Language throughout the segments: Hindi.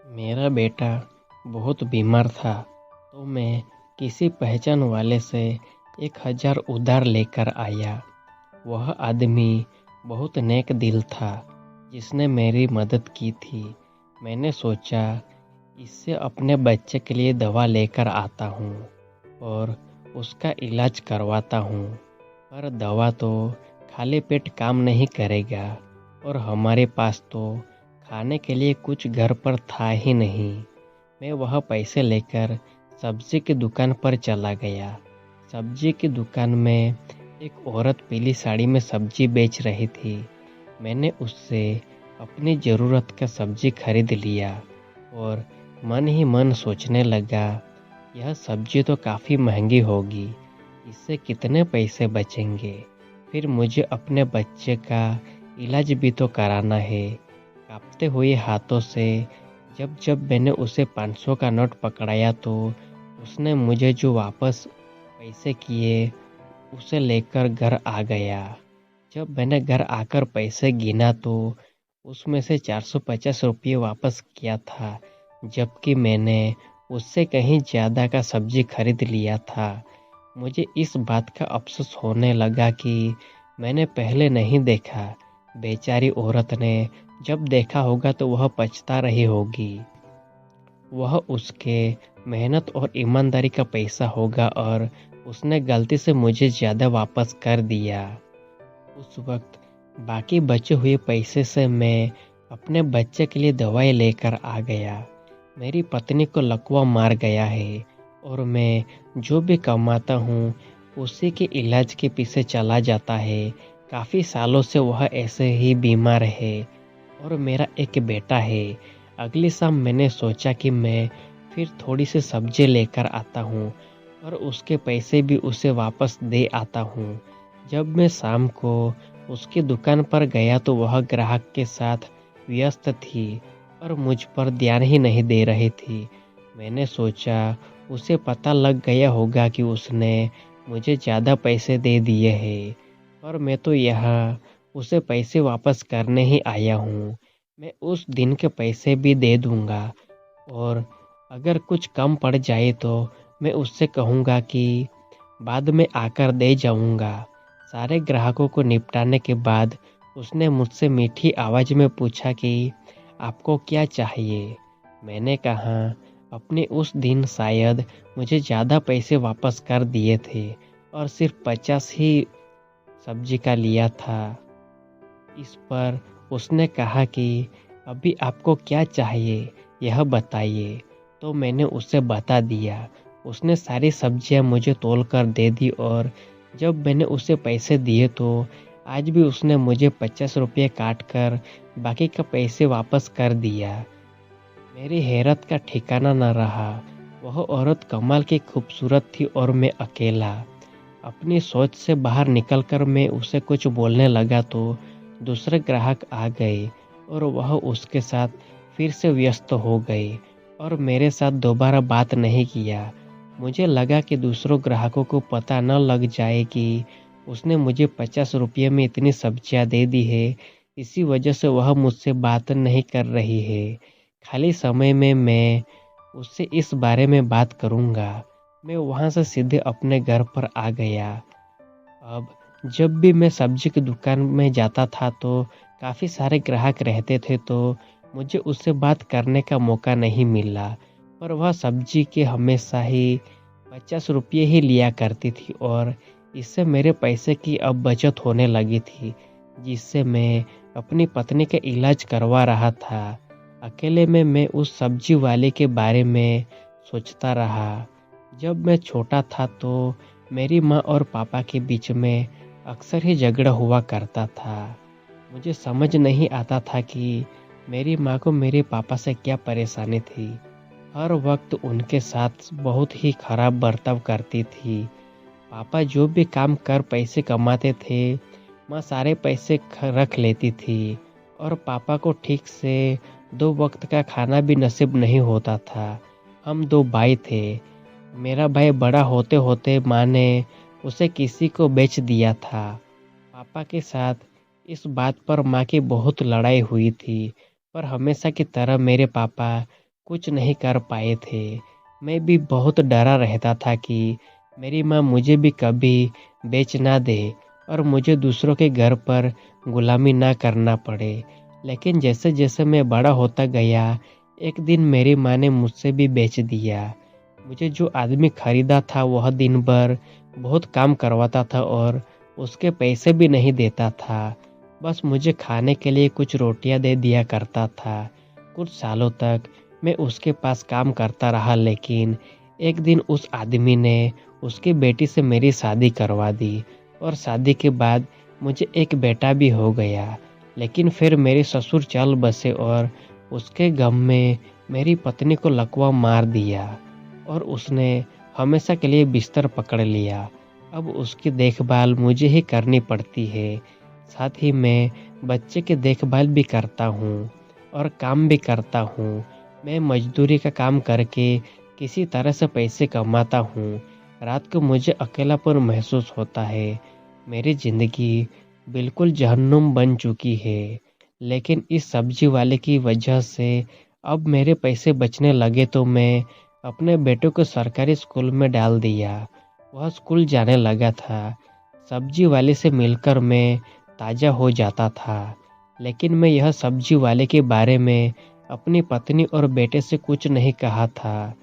मेरा बेटा बहुत बीमार था तो मैं किसी पहचान वाले से 1,000 उधार लेकर आया। वह आदमी बहुत नेक दिल था जिसने मेरी मदद की थी। मैंने सोचा इससे अपने बच्चे के लिए दवा लेकर आता हूँ और उसका इलाज करवाता हूँ। पर दवा तो खाली पेट काम नहीं करेगा और हमारे पास तो खाने के लिए कुछ घर पर था ही नहीं। मैं वह पैसे लेकर सब्जी की दुकान पर चला गया। सब्जी की दुकान में एक औरत पीली साड़ी में सब्जी बेच रही थी। मैंने उससे अपनी ज़रूरत का सब्जी खरीद लिया और मन ही मन सोचने लगा, यह सब्जी तो काफ़ी महंगी होगी, इससे कितने पैसे बचेंगे। फिर मुझे अपने बच्चे का इलाज भी तो कराना है। कांपते हुए हाथों से जब जब मैंने उसे 500 का नोट पकड़ाया तो उसने मुझे जो वापस पैसे किए उसे लेकर घर आ गया। जब मैंने घर आकर पैसे गिना तो उसमें से 450 रुपये वापस किया था, जबकि मैंने उससे कहीं ज़्यादा का सब्जी खरीद लिया था। मुझे इस बात का अफसोस होने लगा कि मैंने पहले नहीं देखा। बेचारी औरत ने जब देखा होगा तो वह पछता रही होगी। वह उसके मेहनत और ईमानदारी का पैसा होगा और उसने गलती से मुझे ज़्यादा वापस कर दिया। उस वक्त बाकी बचे हुए पैसे से मैं अपने बच्चे के लिए दवाई लेकर आ गया। मेरी पत्नी को लकवा मार गया है और मैं जो भी कमाता हूँ उसी के इलाज के पीछे चला जाता है। काफ़ी सालों से वह ऐसे ही बीमार है और मेरा एक बेटा है। अगली शाम मैंने सोचा कि मैं फिर थोड़ी सी सब्जी लेकर आता हूँ और उसके पैसे भी उसे वापस दे आता हूँ। जब मैं शाम को उसकी दुकान पर गया तो वह ग्राहक के साथ व्यस्त थी और मुझ पर ध्यान ही नहीं दे रही थी। मैंने सोचा उसे पता लग गया होगा कि उसने मुझे ज़्यादा पैसे दे दिए हैं और मैं तो यहाँ उसे पैसे वापस करने ही आया हूँ। मैं उस दिन के पैसे भी दे दूँगा और अगर कुछ कम पड़ जाए तो मैं उससे कहूँगा कि बाद में आकर दे जाऊँगा। सारे ग्राहकों को निपटाने के बाद उसने मुझसे मीठी आवाज़ में पूछा कि आपको क्या चाहिए? मैंने कहा अपने उस दिन शायद मुझे ज़्यादा पैसे वापस कर दिए थे और सिर्फ 50 ही सब्जी का लिया था। इस पर उसने कहा कि अभी आपको क्या चाहिए यह बताइए। तो मैंने उसे बता दिया। उसने सारी सब्जियां मुझे तोलकर दे दी और जब मैंने उसे पैसे दिए तो आज भी उसने मुझे 50 रुपये काट कर बाकी का पैसे वापस कर दिया। मेरी हैरत का ठिकाना न रहा। वह औरत कमाल की खूबसूरत थी और मैं अकेला। अपनी सोच से बाहर निकलकर मैं उसे कुछ बोलने लगा तो दूसरे ग्राहक आ गए और वह उसके साथ फिर से व्यस्त हो गए और मेरे साथ दोबारा बात नहीं किया। मुझे लगा कि दूसरों ग्राहकों को पता न लग जाए कि उसने मुझे 50 रुपये में इतनी सब्जियां दे दी है, इसी वजह से वह मुझसे बात नहीं कर रही है। खाली समय में मैं उससे इस बारे में बात करूँगा। मैं वहाँ से सीधे अपने घर पर आ गया। अब जब भी मैं सब्जी की दुकान में जाता था तो काफ़ी सारे ग्राहक रहते थे तो मुझे उससे बात करने का मौका नहीं मिला। पर वह सब्जी के हमेशा ही 50 रुपये ही लिया करती थी और इससे मेरे पैसे की अब बचत होने लगी थी, जिससे मैं अपनी पत्नी का इलाज करवा रहा था। अकेले में मैं उस सब्जी वाले के बारे में सोचता रहा। जब मैं छोटा था तो मेरी माँ और पापा के बीच में अक्सर ही झगड़ा हुआ करता था। मुझे समझ नहीं आता था कि मेरी माँ को मेरे पापा से क्या परेशानी थी। हर वक्त उनके साथ बहुत ही खराब बर्ताव करती थी। पापा जो भी काम कर पैसे कमाते थे, माँ सारे पैसे रख लेती थी और पापा को ठीक से 2 वक्त का खाना भी नसीब नहीं होता था। हम 2 भाई थे। मेरा भाई बड़ा होते होते माँ ने उसे किसी को बेच दिया था। पापा के साथ इस बात पर माँ की बहुत लड़ाई हुई थी, पर हमेशा की तरह मेरे पापा कुछ नहीं कर पाए थे। मैं भी बहुत डरा रहता था कि मेरी माँ मुझे भी कभी बेच ना दे और मुझे दूसरों के घर पर गुलामी ना करना पड़े। लेकिन जैसे जैसे मैं बड़ा होता गया, एक दिन मेरी माँ ने मुझसे भी बेच दिया। मुझे जो आदमी खरीदा था वह दिन भर बहुत काम करवाता था और उसके पैसे भी नहीं देता था। बस मुझे खाने के लिए कुछ रोटियां दे दिया करता था। कुछ सालों तक मैं उसके पास काम करता रहा, लेकिन एक दिन उस आदमी ने उसकी बेटी से मेरी शादी करवा दी और शादी के बाद मुझे एक बेटा भी हो गया। लेकिन फिर मेरे ससुर चल बसे और उसके गम में मेरी पत्नी को लकवा मार दिया और उसने हमेशा के लिए बिस्तर पकड़ लिया। अब उसकी देखभाल मुझे ही करनी पड़ती है। साथ ही मैं बच्चे की देखभाल भी करता हूँ और काम भी करता हूँ। मैं मजदूरी का काम करके किसी तरह से पैसे कमाता हूँ। रात को मुझे अकेलापन महसूस होता है। मेरी ज़िंदगी बिल्कुल जहन्नुम बन चुकी है। लेकिन इस सब्जी वाले की वजह से अब मेरे पैसे बचने लगे तो मैं अपने बेटे को सरकारी स्कूल में डाल दिया। वह स्कूल जाने लगा था। सब्जी वाले से मिलकर मैं ताज़ा हो जाता था। लेकिन मैं यह सब्जी वाले के बारे में अपनी पत्नी और बेटे से कुछ नहीं कहा था,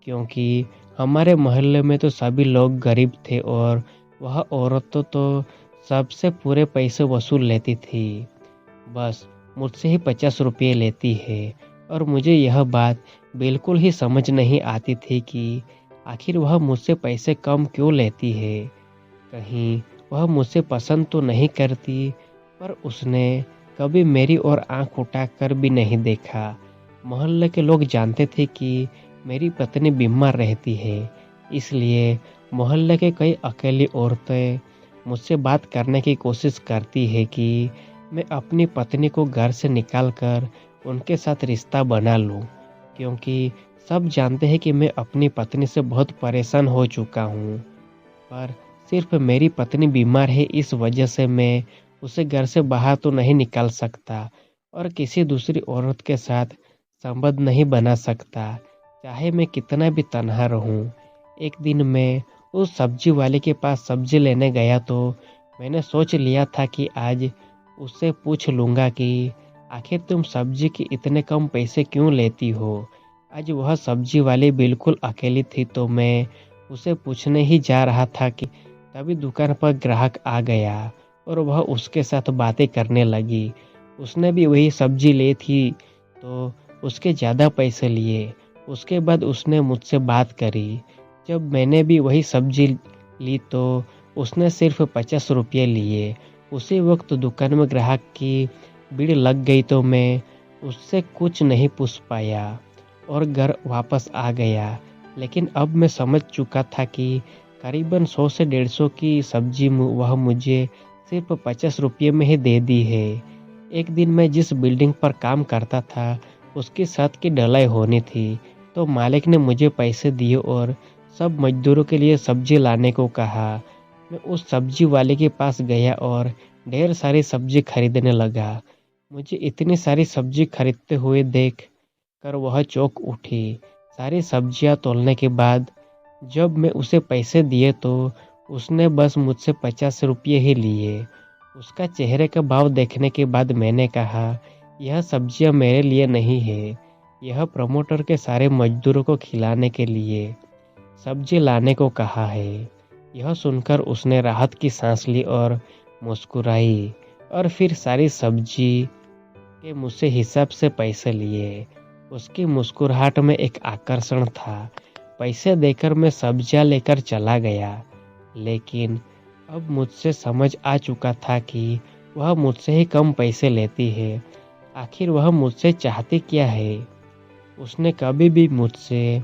क्योंकि हमारे मोहल्ले में तो सभी लोग गरीब थे और वह औरत तो सबसे पूरे पैसे वसूल लेती थी। बस मुझसे ही 50 रुपये लेती है और मुझे यह बात बिल्कुल ही समझ नहीं आती थी कि आखिर वह मुझसे पैसे कम क्यों लेती है। कहीं वह मुझसे पसंद तो नहीं करती, पर उसने कभी मेरी ओर आंख उठाकर भी नहीं देखा। मोहल्ले के लोग जानते थे कि मेरी पत्नी बीमार रहती है, इसलिए मोहल्ले के कई अकेली औरतें मुझसे बात करने की कोशिश करती है कि मैं अपनी पत्नी को घर से निकालकर उनके साथ रिश्ता बना लूं, क्योंकि सब जानते हैं कि मैं अपनी पत्नी से बहुत परेशान हो चुका हूं। पर सिर्फ मेरी पत्नी बीमार है, इस वजह से मैं उसे घर से बाहर तो नहीं निकाल सकता और किसी दूसरी औरत के साथ संबंध नहीं बना सकता, चाहे मैं कितना भी तन्हा रहूं। एक दिन मैं उस सब्जी वाले के पास सब्जी लेने गया तो मैंने सोच लिया था कि आज उससे पूछ लूंगा कि आखिर तुम सब्जी के इतने कम पैसे क्यों लेती हो। आज वह सब्जी वाली बिल्कुल अकेली थी तो मैं उसे पूछने ही जा रहा था कि तभी दुकान पर ग्राहक आ गया और वह उसके साथ बातें करने लगी। उसने भी वही सब्जी ली थी तो उसके ज़्यादा पैसे लिए। उसके बाद उसने मुझसे बात करी। जब मैंने भी वही सब्जी ली तो उसने सिर्फ 50 रुपये लिए। उसी वक्त दुकान में ग्राहक की भीड़ लग गई तो मैं उससे कुछ नहीं पूछ पाया और घर वापस आ गया। लेकिन अब मैं समझ चुका था कि करीबन 100 से 150 की सब्जी वह मुझे सिर्फ 50 रुपये में ही दे दी है। एक दिन मैं जिस बिल्डिंग पर काम करता था उसकी छत की ढलाई होनी थी, तो मालिक ने मुझे पैसे दिए और सब मजदूरों के लिए सब्जी लाने को कहा। मैं उस सब्जी वाले के पास गया और ढेर सारी सब्जी खरीदने लगा। मुझे इतनी सारी सब्जी खरीदते हुए देख कर वह चौंक उठी। सारी सब्जियां तोलने के बाद जब मैं उसे पैसे दिए तो उसने बस मुझसे 50 रुपये ही लिए। उसका चेहरे का भाव देखने के बाद मैंने कहा, यह सब्जियां मेरे लिए नहीं है, यह प्रमोटर के सारे मजदूरों को खिलाने के लिए सब्जी लाने को कहा है। यह सुनकर उसने राहत की सांस ली और मुस्कुराई और फिर सारी सब्जी के मुझसे हिसाब से पैसे लिए। उसकी मुस्कुराहट में एक आकर्षण था। पैसे देकर मैं सब्जियां लेकर चला गया, लेकिन अब मुझसे समझ आ चुका था कि वह मुझसे ही कम पैसे लेती है। आखिर वह मुझसे चाहती क्या है। उसने कभी भी मुझसे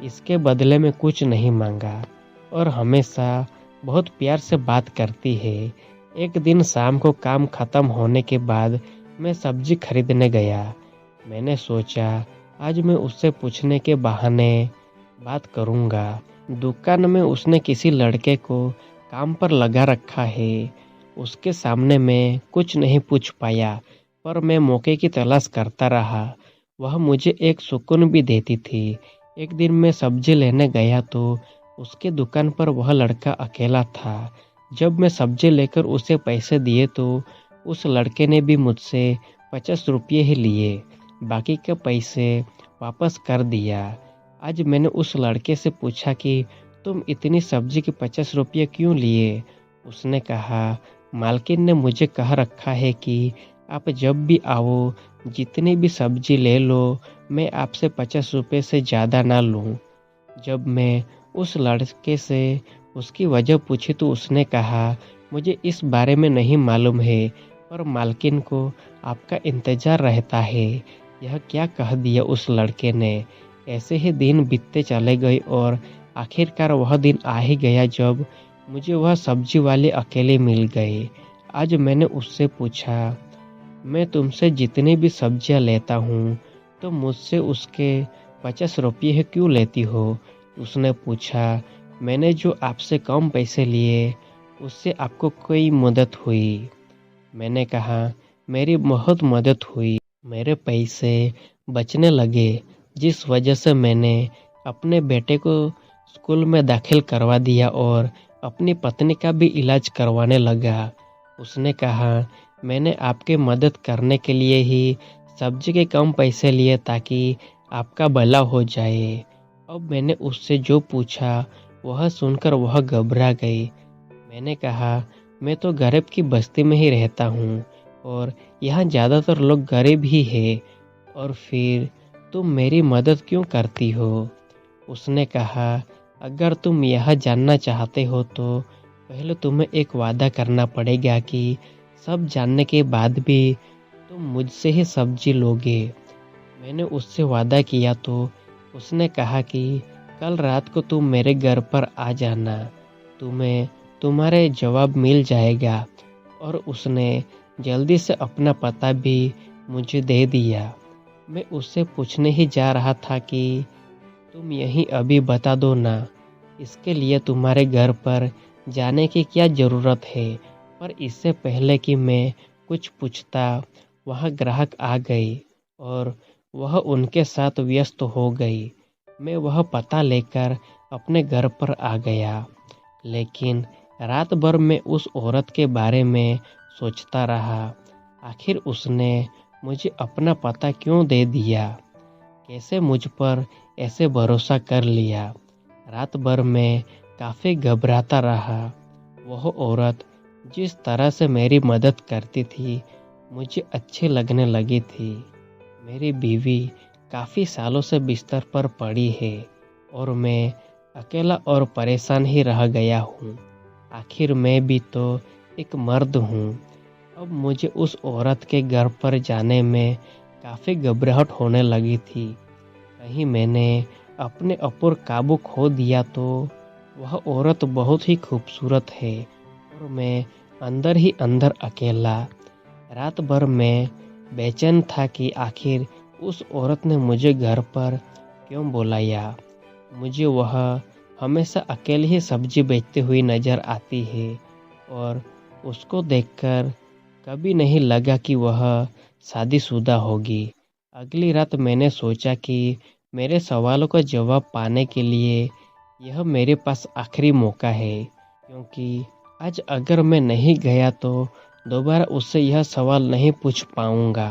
इसके बदले में कुछ नहीं मांगा और हमेशा बहुत प्यार से बात करती है। एक दिन शाम को काम खत्म होने के बाद मैं सब्जी खरीदने गया। मैंने सोचा आज मैं उससे पूछने के बहाने बात करूंगा। दुकान में उसने किसी लड़के को काम पर लगा रखा है। उसके सामने मैं कुछ नहीं पूछ पाया, पर मैं मौके की तलाश करता रहा। वह मुझे एक सुकून भी देती थी। एक दिन मैं सब्जी लेने गया तो उसके दुकान पर वह लड़का अकेला था। जब मैं सब्जी लेकर उसे पैसे दिए तो उस लड़के ने भी मुझसे 50 रुपये ही लिए, बाकी के पैसे वापस कर दिया। आज मैंने उस लड़के से पूछा कि तुम इतनी सब्जी के 50 रुपये क्यों लिए? उसने कहा, मालकिन ने मुझे कह रखा है कि आप जब भी आओ जितनी भी सब्जी ले लो, मैं आपसे 50 रुपये से ज़्यादा ना लूँ। जब मैं उस लड़के से उसकी वजह पूछी तो उसने कहा, मुझे इस बारे में नहीं मालूम है, पर मालकिन को आपका इंतज़ार रहता है। यह क्या कह दिया उस लड़के ने। ऐसे ही दिन बीतते चले गए और आखिरकार वह दिन आ ही गया जब मुझे वह सब्जी वाले अकेले मिल गए। आज मैंने उससे पूछा, मैं तुमसे जितनी भी सब्जियां लेता हूँ तो मुझसे उसके 50 रुपये क्यों लेती हो? उसने पूछा, मैंने जो आपसे कम पैसे लिए उससे आपको कोई मदद हुई? मैंने कहा, मेरी बहुत मदद हुई। मेरे पैसे बचने लगे, जिस वजह से मैंने अपने बेटे को स्कूल में दाखिल करवा दिया और अपनी पत्नी का भी इलाज करवाने लगा। उसने कहा, मैंने आपकी मदद करने के लिए ही सब्जी के कम पैसे लिए ताकि आपका भला हो जाए। अब मैंने उससे जो पूछा वह सुनकर वह घबरा गई। मैंने कहा, मैं तो गरीब की बस्ती में ही रहता हूँ और यहाँ ज़्यादातर लोग गरीब ही हैं, और फिर तुम मेरी मदद क्यों करती हो? उसने कहा, अगर तुम यह जानना चाहते हो तो पहले तुम्हें एक वादा करना पड़ेगा कि सब जानने के बाद भी तुम मुझसे ही सब्जी लोगे। मैंने उससे वादा किया तो उसने कहा कि कल रात को तुम मेरे घर पर आ जाना, तुम्हें तुम्हारे जवाब मिल जाएगा। और उसने जल्दी से अपना पता भी मुझे दे दिया। मैं उससे पूछने ही जा रहा था कि तुम यहीं अभी बता दो ना, इसके लिए तुम्हारे घर पर जाने की क्या ज़रूरत है? पर इससे पहले कि मैं कुछ पूछता, वहाँ ग्राहक आ गई और वह उनके साथ व्यस्त हो गई। मैं वह पता लेकर अपने घर पर आ गया, लेकिन रात भर मैं उस औरत के बारे में सोचता रहा। आखिर उसने मुझे अपना पता क्यों दे दिया? कैसे मुझ पर ऐसे भरोसा कर लिया? रात भर मैं काफ़ी घबराता रहा। वह औरत जिस तरह से मेरी मदद करती थी, मुझे अच्छी लगने लगी थी। मेरी बीवी काफ़ी सालों से बिस्तर पर पड़ी है और मैं अकेला और परेशान ही रह गया हूँ। आखिर मैं भी तो एक मर्द हूँ। अब मुझे उस औरत के घर पर जाने में काफ़ी घबराहट होने लगी थी। कहीं मैंने अपने ऊपर काबू खो दिया तो? वह औरत बहुत ही खूबसूरत है और मैं अंदर ही अंदर अकेला। रात भर मैं बेचैन था कि आखिर उस औरत ने मुझे घर पर क्यों बुलाया। मुझे वह हमेशा अकेले ही सब्जी बेचती हुई नज़र आती है और उसको देखकर कभी नहीं लगा कि वह शादीशुदा होगी। अगली रात मैंने सोचा कि मेरे सवालों का जवाब पाने के लिए यह मेरे पास आखिरी मौका है, क्योंकि आज अगर मैं नहीं गया तो दोबारा उससे यह सवाल नहीं पूछ पाऊंगा।